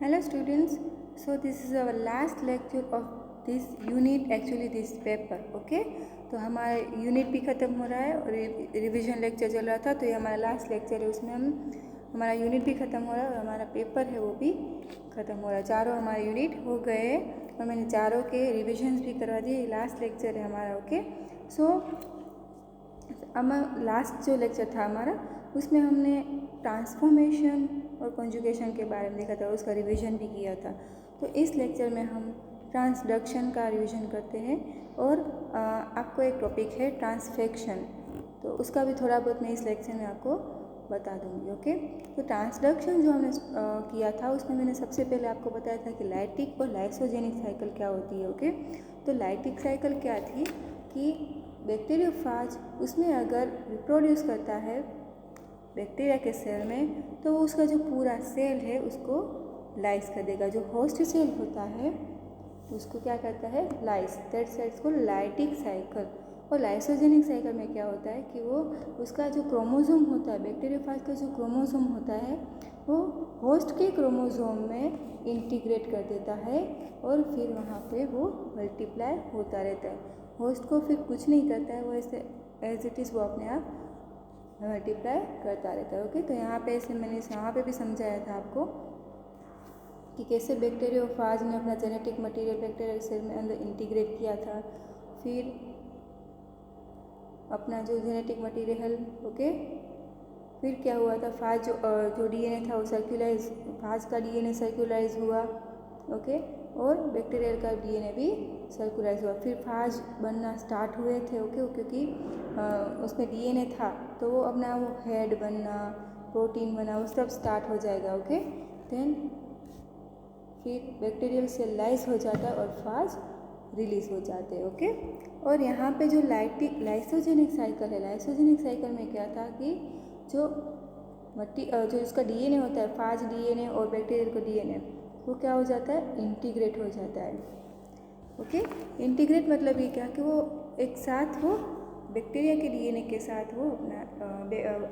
Hello students, so this is our last lecture of this unit, actually this paper. Okay, तो हमारा unit भी ख़त्म हो रहा है और रिवीजन लेक्चर चल रहा था, तो ये हमारा लास्ट लेक्चर है। उसमें हमारा यूनिट भी ख़त्म हो रहा है और हमारा पेपर है वो भी ख़त्म हो रहा है। चारों हमारे यूनिट हो गए और मैंने चारों के रिविजन्स भी करवा दिए। लास्ट लेक्चर है हमारा। ओके, सो अब लास्ट जो लेक्चर था हमारा उसमें हमने ट्रांसफॉर्मेशन और कॉन्जुगेशन के बारे में देखा था, उसका रिवीजन भी किया था। तो इस लेक्चर में हम ट्रांसडक्शन का रिवीजन करते हैं और आपको एक टॉपिक है ट्रांसफेक्शन, तो उसका भी थोड़ा बहुत मैं इस लेक्चर में आपको बता दूंगी। ओके, तो ट्रांसडक्शन जो हमने किया था उसमें मैंने सबसे पहले आपको बताया था कि लाइटिक और लाइसोजेनिक साइकिल क्या होती है। ओके, तो लाइटिक साइकिल क्या थी कि बैक्टीरियोफाज उसमें अगर रिप्रोड्यूस करता है बैक्टीरिया के सेल में, तो उसका जो पूरा सेल है उसको लाइस कर देगा। जो होस्ट सेल होता है उसको क्या कहता है, लाइस। दैट सेल्स को लाइटिक साइकिल। और लाइसोजेनिक साइकिल में क्या होता है कि वो उसका जो क्रोमोसोम होता है, बैक्टीरियोफाज का जो क्रोमोसोम होता है वो होस्ट के क्रोमोसोम में इंटीग्रेट कर देता है और फिर वहाँ पे वो मल्टीप्लाई होता रहता है। होस्ट को फिर कुछ नहीं करता है, वो ऐसे एज इट इज़ वो अपने आप मल्टीप्लाई करता रहता है। ओके, तो यहाँ पे ऐसे मैंने यहाँ पे भी समझाया था आपको कि कैसे बैक्टीरियोफाज ने अपना जेनेटिक मटेरियल बैक्टीरियल सेल में अंदर इंटीग्रेट किया था, फिर अपना जो जेनेटिक मटेरियल। ओके, फिर क्या हुआ था, फाज जो डीएनए था वो सर्कुलराइज, फाज का डीएनए सर्कुलराइज हुआ। ओके, और बैक्टीरियल का डीएनए भी सर्कुलराइज हुआ। फिर फाज बनना स्टार्ट हुए थे। ओके, क्योंकि उसमें डीएनए था तो वो अपना वो हेड बनना, प्रोटीन बना, वो सब स्टार्ट हो जाएगा। ओके, देन फिर बैक्टीरियल सेल लाइस हो जाता है और फाज रिलीज हो जाते हैं। ओके, और यहाँ पे जो लाइसोजेनिक साइकिल है, लाइसोजेनिक साइकिल में क्या था कि जो इसका डीएनए होता है, फाज डीएनए और बैक्टीरियल का डीएनए, वो क्या हो जाता है, इंटीग्रेट हो जाता है। ओके, इंटीग्रेट मतलब ये क्या कि वो एक साथ वो बैक्टीरिया के डीएनए के साथ वो अपना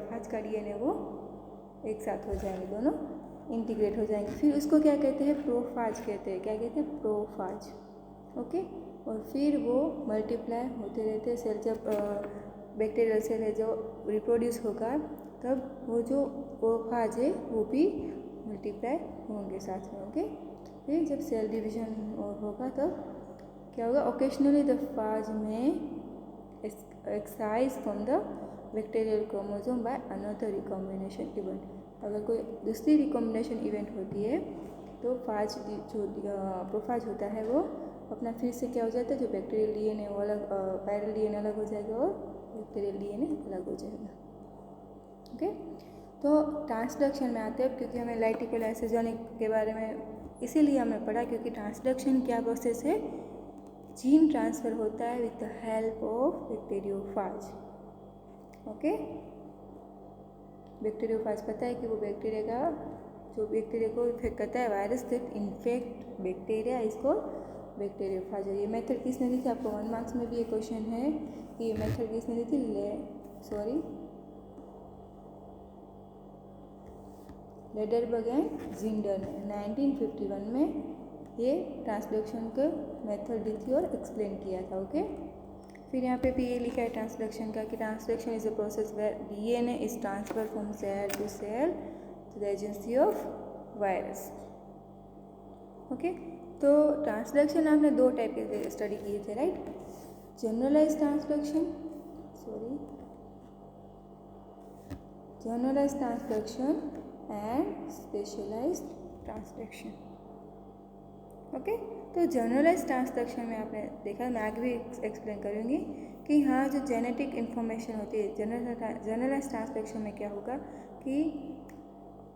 फाज का डीएनए वो एक साथ हो जाएंगे, दोनों इंटीग्रेट हो जाएंगे। फिर उसको क्या कहते हैं, प्रोफाज कहते हैं। क्या कहते हैं, प्रोफाज। ओके, और फिर वो मल्टीप्लाई होते रहते हैं। सेल जब बैक्टीरियल सेल है जो रिप्रोड्यूस होगा तब वो जो प्रोफाज है वो भी मल्टीप्लाई होंगे साथ में। ओके, फिर जब सेल डिवीजन होगा तब क्या होगा, ओकेशनली द फाज में excise from the bacterial chromosome by another recombination event. अगर कोई दूसरी रिकॉम्बिनेशन इवेंट होती है तो फाज जो प्रोफाज होता है वो अपना फिर से क्या हो जाता है, जो बैक्टीरियल डीएनए वो अलग, वायरल डीएनए अलग हो जाएगा और बैक्टीरियल डीएनए अलग हो जाएगा। ओके, तो ट्रांसडक्शन में आते हैं, क्योंकि हमें लाइटिक और लाइसोजेनिक के बारे में इसीलिए हमने पढ़ा क्योंकि ट्रांसडक्शन क्या प्रोसेस है, जीन ट्रांसफ़र होता है with the help of bacteriophage. Okay, bacteriophage पता है कि वो बैक्टीरिया का जो बैक्टीरिया को इफेक्ट करता है, वायरस दैट इन्फेक्ट बैक्टीरिया इसको बैक्टीरियोफाज। ये मेथड किसने दी थी, आपको 1 मार्क्स में भी ये क्वेश्चन है कि ये मेथड किसने दी थी, लेडरबर्ग एंड जिंडर ने 1951 में ये ट्रांसडक्शन का मेथड दी थी और एक्सप्लेन किया था। ओके, फिर यहाँ पे भी ये लिखा है ट्रांसडक्शन का कि transduction is a process where DNA is transfer from cell to cell to the agency of virus. Okay, तो ट्रांसडक्शन आपने 2 टाइप के स्टडी किए थे, right, generalise transduction and specialised transduction. Okay, तो जनरलाइज ट्रांसडक्शन में आपने देखा, मैं आगे भी एक्सप्लेन करूँगी कि हाँ जो जेनेटिक इन्फॉर्मेशन होती है जनरलाइज ट्रांसडक्शन में क्या होगा कि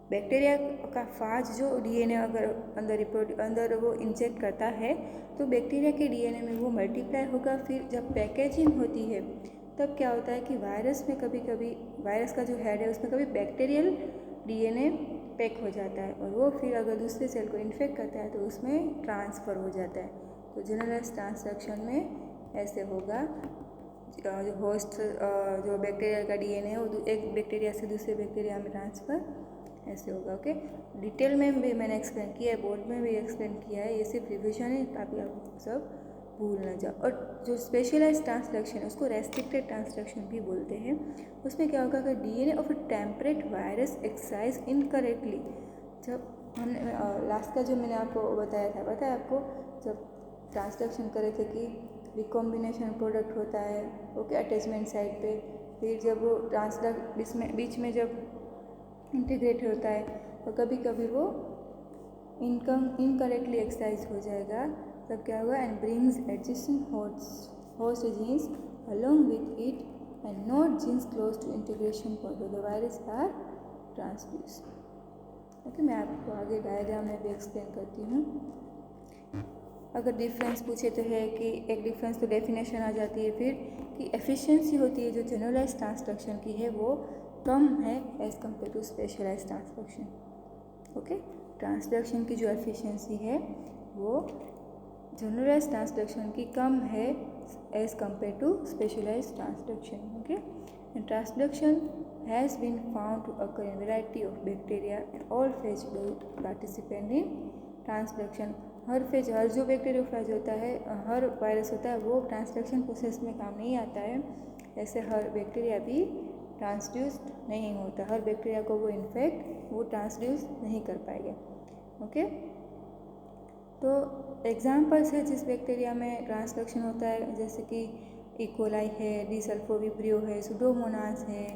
बैक्टीरिया का फाज जो डीएनए अगर अंदर वो इंजेक्ट करता है तो बैक्टीरिया के डीएनए में वो मल्टीप्लाई होगा। फिर जब पैकेजिंग होती है तब क्या होता है कि वायरस में कभी कभी वायरस का जो हेड है उसमें कभी बैक्टीरियल डीएनए पैक हो जाता है और वो फिर अगर दूसरे सेल को इन्फेक्ट करता है तो उसमें ट्रांसफ़र हो जाता है। तो जनरलाइज ट्रांसडक्शन में ऐसे होगा, जो होस्ट जो बैक्टीरिया का डीएनए है वो एक बैक्टीरिया से दूसरे बैक्टीरिया में ट्रांसफ़र ऐसे होगा। ओके, डिटेल में भी मैंने एक्सप्लेन किया है, बोर्ड में भी एक्सप्लेन किया है, ये सिर्फ रिविजन है ताकि आप सब भूल ना जाओ। और जो स्पेशलाइज ट्रांसलेशन है उसको रेस्ट्रिक्टेड ट्रांसलेशन भी बोलते हैं। उसमें क्या होगा, अगर DNA of a temperate virus excise incorrectly, जब हमने लास्ट का जो मैंने आपको बताया था, पता है आपको, जब ट्रांसलेशन करे थे कि रिकॉम्बिनेशन प्रोडक्ट होता है, ओके, अटैचमेंट साइड पे, फिर जब वो बीच में जब इंटीग्रेट होता है तो कभी कभी वो इनकरेक्टली एक्सरसाइज हो जाएगा, तब क्या होगा, and brings adjacent host genes along with it and not genes close to integration point, the virus are transduce. Okay, मैं आपको आगे डायग्राम में भी एक्सप्लेन करती हूँ। अगर डिफरेंस पूछे तो है कि एक डिफरेंस तो डेफिनेशन आ जाती है, फिर कि एफिशिएंसी होती है जो जनरलाइज ट्रांसडक्शन की है वो कम है as compare to specialise transduction. Okay, transduction की जो एफिशिएंसी है वो जनरलाइज ट्रांसडक्शन की कम है as compare to specialise transduction. Okay, and transduction has been found to occur in variety of bacteria and all phage participant in transduction। हर जो bacteriophage होता है, हर वायरस होता है, वो ट्रांसडक्शन प्रोसेस में काम नहीं आता है। ऐसे हर बैक्टीरिया भी ट्रांसड्यूस्ड नहीं होता, हर बैक्टीरिया को वो इन्फेक्ट वो ट्रांसड्यूस नहीं कर पाएगा। ओके, तो एग्जाम्पल्स है जिस बैक्टीरिया में ट्रांसडक्शन होता है, जैसे कि इकोलाई है, डिसल्फोविब्रियो है, सुडोमोनास है,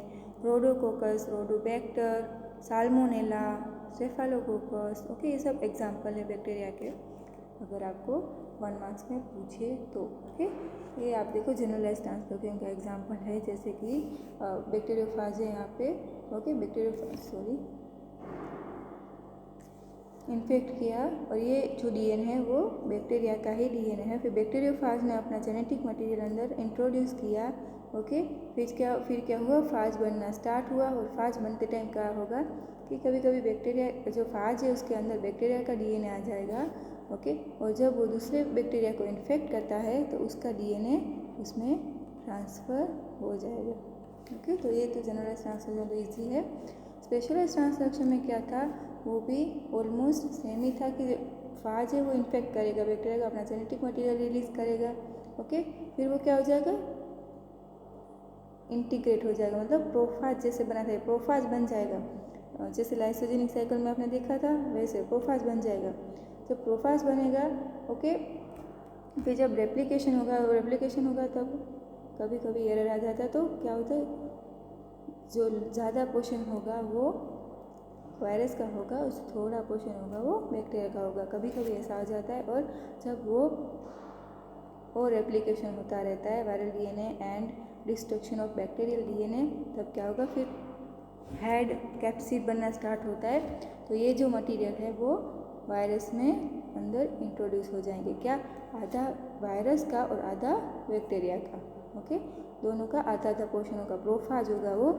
रोडोकोकस, रोडोबैक्टर, साल्मोनेला, सेफालोकोकस। ओके, ये सब एग्जाम्पल है बैक्टीरिया के, अगर आपको 1 मार्क्स में पूछे तो। ओके, ये आप देखो जनरलाइज ट्रांसडक्शन का एग्जाम्पल है, जैसे कि बैक्टीरियोफाज है यहाँ पे। ओके, बैक्टीरियोफाज इन्फेक्ट किया और ये जो डीएनए है वो बैक्टीरिया का ही डीएनए है। फिर बैक्टीरियोफाज ने अपना जेनेटिक मटेरियल अंदर इंट्रोड्यूस किया। ओके, फिर क्या हुआ, फाज बनना स्टार्ट हुआ। और फाज बनते टाइम क्या होगा कि कभी कभी बैक्टीरिया जो फाज है उसके अंदर बैक्टीरिया का डीएनए आ जाएगा। ओके, और जब वो दूसरे बैक्टीरिया को इन्फेक्ट करता है तो उसका डीएनए उसमें ट्रांसफ़र हो जाएगा। ओके, तो ये तो जनरलाइज ट्रांसडक्शन तो ईजी है। स्पेशलाइज ट्रांसडक्शन में क्या था, वो भी ऑलमोस्ट सेम ही था कि फाज है वो इन्फेक्ट करेगा बैक्टीरिया का, अपना जेनेटिक मटेरियल रिलीज करेगा। ओके, फिर वो क्या हो जाएगा, इंटीग्रेट हो जाएगा, मतलब प्रोफाज जैसे बना था प्रोफाज बन जाएगा। जैसे लाइसोजेनिक साइकिल में आपने देखा था वैसे प्रोफाज बन जाएगा। जब प्रोफाज बनेगा, ओके, फिर जब रेप्लिकेशन होगा तब कभी कभी एरर आ जाता है। तो क्या होता है, जो ज़्यादा पोर्शन होगा वो वायरस का होगा, उस थोड़ा पोर्शन होगा वो बैक्टीरिया का होगा, कभी कभी ऐसा हो जाता है। और जब वो रेप्लिकेशन होता रहता है viral DNA and destruction of bacterial DNA, तब क्या होगा, फिर हेड कैप्सिड बनना स्टार्ट होता है। तो ये जो मटेरियल है वो वायरस में अंदर इंट्रोड्यूस हो जाएंगे, क्या, आधा वायरस का और आधा बैक्टीरिया का। ओके, दोनों का आधा आधा पोर्शन होगा, प्रोफाज होगा वो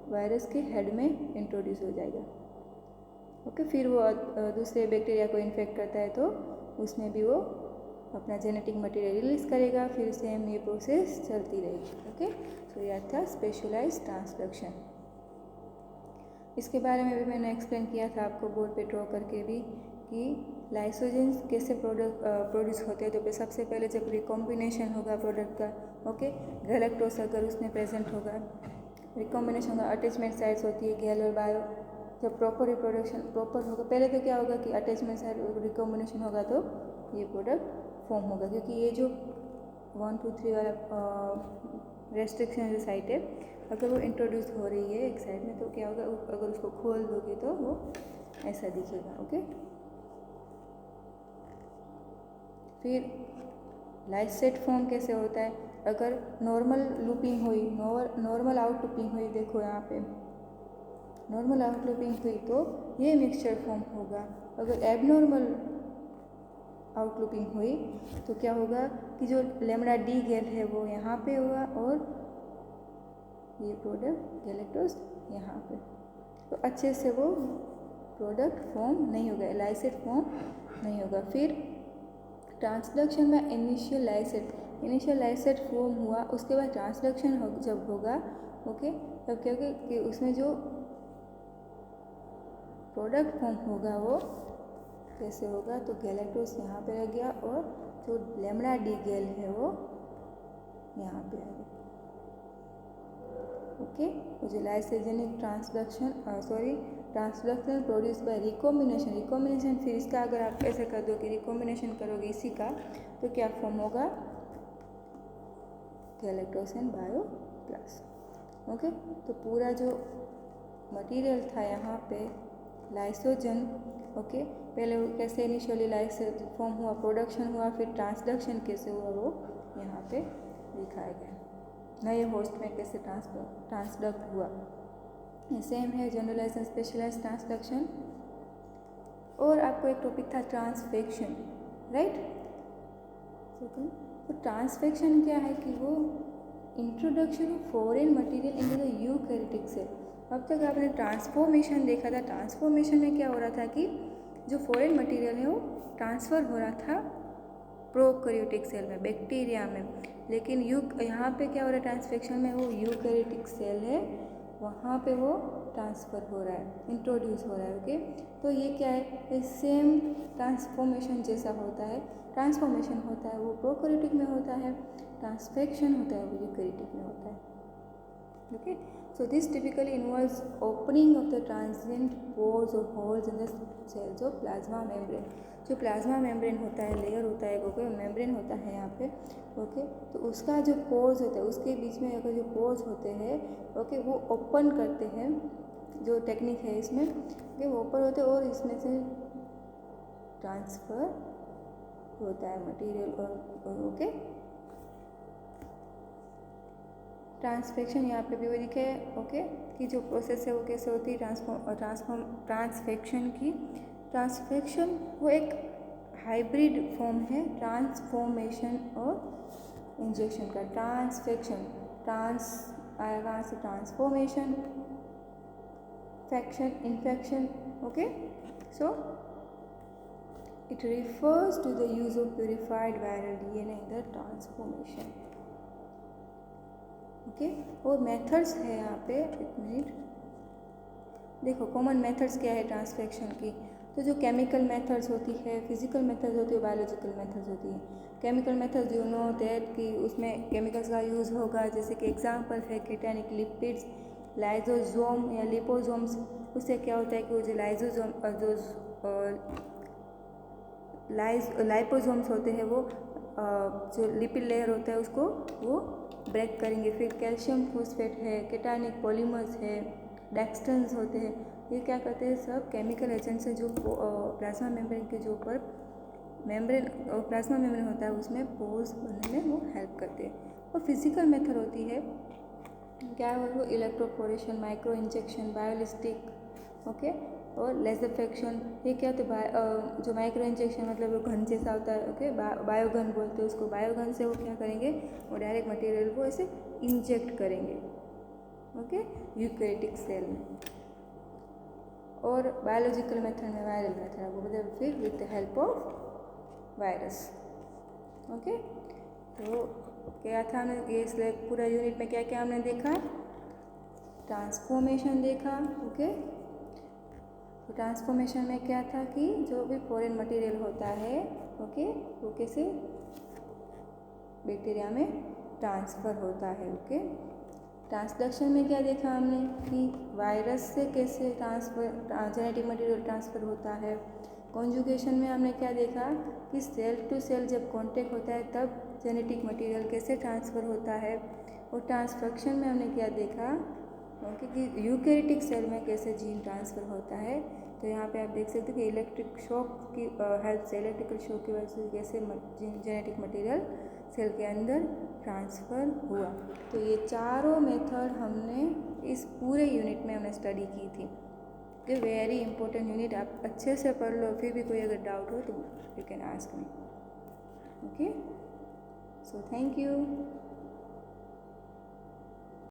वायरस के हेड में इंट्रोड्यूस हो जाएगा। ओके, फिर वो दूसरे बैक्टीरिया को इन्फेक्ट करता है तो उसमें भी वो अपना जेनेटिक मटेरियल रिलीज करेगा, फिर सेम ये प्रोसेस चलती रहेगी। ओके, तो यह था स्पेशलाइज ट्रांसडक्शन। इसके बारे में भी मैंने एक्सप्लेन किया था आपको बोर्ड पे ड्रॉ करके भी, कि लाइसोजेंस कैसे प्रोड्यूस होते हैं। तो सबसे पहले जब रिकॉम्बिनेशन होगा प्रोडक्ट का, ओके, गैलेक्टोस अगर उसमें प्रेजेंट होगा, रिकॉम्बिनेशन होगा, अटैचमेंट साइट्स होती है गैल और बायो, जब प्रॉपर रिप्रोडक्शन प्रॉपर होगा, पहले तो क्या होगा कि अटैचमेंट साइड रिकॉम्बिनेशन होगा तो ये प्रोडक्ट फॉर्म होगा, क्योंकि ये जो 1 2 3 वाला रेस्ट्रिक्शन जो साइट है, अगर वो इंट्रोड्यूस हो रही है एक साइड में तो क्या होगा, अगर उसको खोल दोगे तो वो ऐसा दिखेगा। ओके, फिर लाइसेट फॉर्म कैसे होता है, अगर नॉर्मल लूपिंग हुई, नॉर्मल आउट लूपिंग हुई, देखो यहाँ पे नॉर्मल आउट लूपिंग हुई तो ये मिक्सचर फॉर्म होगा। अगर एबनॉर्मल आउट लूपिंग हुई तो क्या होगा कि जो लेमडा डी गैल है वो यहाँ पे होगा और ये प्रोडक्ट गैलेक्टोस यहाँ पे, तो अच्छे से वो प्रोडक्ट फॉर्म नहीं होगा, लाइसेट फॉर्म नहीं होगा। फिर ट्रांसडक्शन में इनिशियल लाइसेट फॉर्म हुआ, उसके बाद ट्रांसडक्शन जब होगा, ओके, तब क्या होगा कि उसमें जो प्रोडक्ट फॉर्म होगा वो कैसे होगा, तो गैलेक्टोज यहाँ पे लग गया और जो लैम्डा डी गैल है वो यहाँ पे आ गया। ओके, वो जो lysogenic transduction produce by recombination, फिर इसका अगर आप ऐसे कर दो कि रिकॉम्बिनेशन करोगे इसी का, तो क्या फॉर्म होगा, galactose and bio plus. Okay, तो पूरा जो मटेरियल था यहाँ पे लाइसोजन, ओके, पहले वो कैसे इनिशियली लाइसोजन फॉर्म हुआ, प्रोडक्शन हुआ, फिर ट्रांसडक्शन कैसे हुआ वो यहाँ पे दिखाया गया, नए होस्ट में कैसे ट्रांसडक्ट हुआ। सेम है जनरलाइज एंड स्पेशलाइज ट्रांसडक्शन। और आपको एक टॉपिक था ट्रांसफेक्शन, राइट। तो ट्रांसफेक्शन क्या है कि वो introduction of foreign material into the eukaryotic cell. अब तक आपने ट्रांसफॉर्मेशन देखा था, ट्रांसफॉर्मेशन में क्या हो रहा था कि जो फॉरेन मटेरियल है वो ट्रांसफ़र हो रहा था प्रोकैरियोटिक सेल में, बैक्टीरिया में, लेकिन यहाँ पे क्या हो रहा है ट्रांसफेक्शन में, वो यूकैरियोटिक सेल है वहाँ पे वो ट्रांसफ़र हो रहा है, इंट्रोड्यूस हो रहा है। ओके, तो ये क्या है, सेम ट्रांसफॉर्मेशन जैसा होता है। ट्रांसफॉर्मेशन होता है वो प्रोकैरियोटिक में होता है, ट्रांसफेक्शन होता है वो यूकैरियोटिक में होता है। Okay, so this typically involves opening of the transient pores or holes in the cells of plasma membrane। जो प्लाज्मा मेम्ब्रेन होता है, लेयर होता है, ओके, मेम्ब्रेन होता है यहाँ पे, ओके, तो उसका जो पोर्स होता है, उसके बीच में अगर जो पोर्स होते हैं, ओके, वो ओपन करते हैं, जो टेक्निक है इसमें, ओके, वो ओपन होते हैं और इसमें से ट्रांसफ़र होता है मटेरियल और ओके। ट्रांसफेक्शन यहाँ पे भी वो लिखे है, ओके, कि जो प्रोसेस है वो कैसे होती है ट्रांसफेक्शन की। ट्रांसफेक्शन वो एक हाइब्रिड फॉर्म है ट्रांसफॉर्मेशन और इंजेक्शन का। ट्रांसफेक्शन, ट्रांस आएगा से transformation, fection, infection, okay. So it refers to the use of purified viral DNA in the transformation. Okay, और मेथड्स है यहाँ पे, एक मिनट देखो, कॉमन मेथड्स क्या है ट्रांसफेक्शन की। तो जो केमिकल मेथड्स होती है, फिजिकल मेथड्स होती है, बायोलॉजिकल मेथड्स होती है। Chemical methods you know that कि उसमें केमिकल्स का यूज़ होगा, जैसे कि एग्जांपल है केटानिक लिपिड्स, लाइजोसोम या लिपोसोम्स। उससे क्या होता है कि वो जो लाइजोसोम लाइपोसोम्स होते हैं वो जो लिपिड लेयर होता है उसको वो ब्रेक करेंगे। फिर कैल्शियम फॉस्फेट है, केटानिक पॉलीमर्स है, डेक्सट्रंस होते हैं, ये क्या करते हैं, सब केमिकल एजेंट्स हैं जो प्लाज्मा मेम्ब्रेन के जो ऊपर मेम्ब्रेन और प्लाज्मा मेम्ब्रेन होता है उसमें पोर्स बनने में वो हेल्प करते हैं। और फिजिकल मेथड होती है क्या है वो electroporation, micro injection, biolistic, okay, और लेजरफेक्शन। ये क्या होता है, जो माइक्रो इंजेक्शन मतलब वो घन जैसा होता है, ओके, बायोगन बोलते हैं उसको। बायोगन से वो क्या करेंगे, वो डायरेक्ट मटेरियल को ऐसे इंजेक्ट करेंगे, ओके, यूकैरियोटिक सेल में। और बायोलॉजिकल मेथड में वायरल मेथड वो मतलब फिर with the help of virus, okay. तो क्या था हमने ये पूरा यूनिट में क्या क्या हमने देखा, ट्रांसफॉर्मेशन देखा, ओके। तो ट्रांसफॉर्मेशन में क्या था कि जो भी फॉरेन मटेरियल होता है, ओके, वो कैसे बैक्टीरिया में ट्रांसफ़र होता है, ओके। ट्रांसडक्शन में क्या देखा हमने कि वायरस से कैसे जेनेटिक मटेरियल ट्रांसफ़र होता है। कॉन्जुगेशन में हमने क्या देखा कि सेल टू सेल जब कांटेक्ट होता है तब जेनेटिक मटेरियल कैसे ट्रांसफ़र होता है। और ट्रांसफेक्शन में हमने क्या देखा, ओके, कि यूकैरियोटिक सेल में कैसे जीन ट्रांसफ़र होता है। तो यहाँ पे आप देख सकते हो कि इलेक्ट्रिक शॉक की हेल्प से, इलेक्ट्रिकल शॉक की वजह से कैसे जेनेटिक मटेरियल सेल के अंदर ट्रांसफ़र हुआ। तो ये चारों मेथड हमने इस पूरे यूनिट में हमने स्टडी की थी। कि वेरी इंपॉर्टेंट यूनिट, आप अच्छे से पढ़ लो, फिर भी कोई अगर डाउट हो तो you can ask me, okay. So thank you.